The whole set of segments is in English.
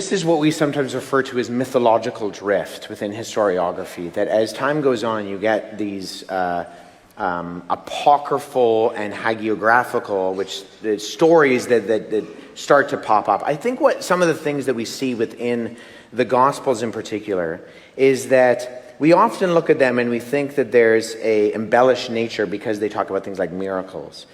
This is what we sometimes refer to as mythological drift within historiography, that as time goes on you get these apocryphal and hagiographical, which the stories that start to pop up. I think what some of the things that we see within the Gospels in particular is that we often look at them and we think that there's a embellished nature because they talk about things like miracles.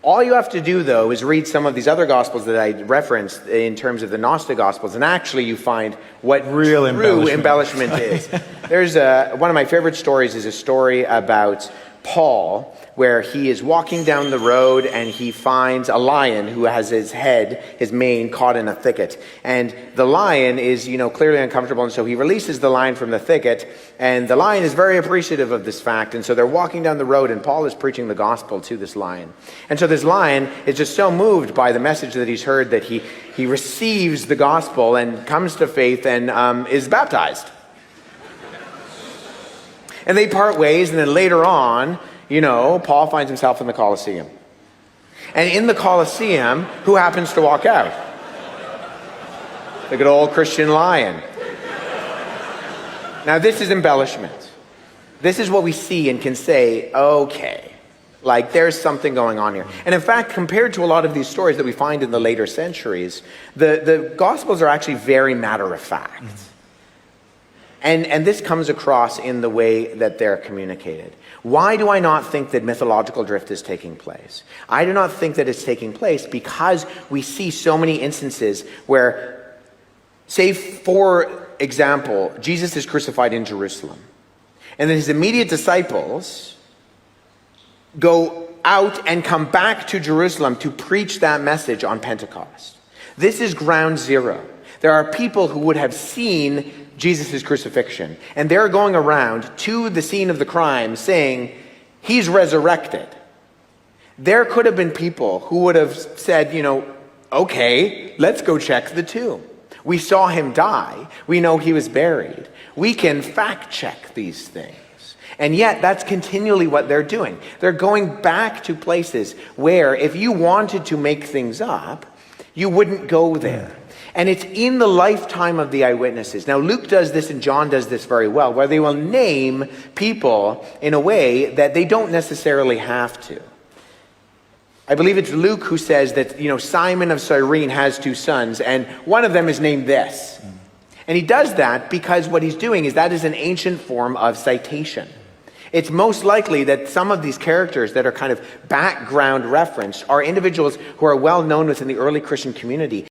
All you have to do, though, is read some of these other Gospels that I referenced in terms of the Gnostic Gospels, and actually you find what real true embellishment is. There's one of my favorite stories is a story about Paul, where he is walking down the road and he finds a lion who has his head, his mane, caught in a thicket. And the lion is, clearly uncomfortable, and so he releases the lion from the thicket, and the lion is very appreciative of this fact, and so they're walking down the road, and Paul is preaching the gospel to this lion. And so this lion is just so moved by the message that he's heard that he receives the gospel and comes to faith and is baptized. And they part ways, and then later on, Paul finds himself in the Colosseum. And in the Colosseum, who happens to walk out? The good old Christian lion. Now, this is embellishment. This is what we see and can say, okay, like there's something going on here. And in fact, compared to a lot of these stories that we find in the later centuries, the Gospels are actually very matter of fact. And this comes across in the way that they're communicated. Why do I not think that mythological drift is taking place? I do not think that it's taking place because we see so many instances where, say for example, Jesus is crucified in Jerusalem. And then his immediate disciples go out and come back to Jerusalem to preach that message on Pentecost. This is ground zero. There are people who would have seen Jesus' crucifixion, and they're going around to the scene of the crime saying, he's resurrected. There could have been people who would have said, okay, let's go check the tomb. We saw him die. We know he was buried. We can fact check these things. And yet, that's continually what they're doing. They're going back to places where if you wanted to make things up, you wouldn't go there. And it's in the lifetime of the eyewitnesses. Now, Luke does this and John does this very well, where they will name people in a way that they don't necessarily have to. I believe it's Luke who says that, Simon of Cyrene has two sons, and one of them is named this. And he does that because what he's doing is that is an ancient form of citation. It's most likely that some of these characters that are kind of background referenced are individuals who are well known within the early Christian community.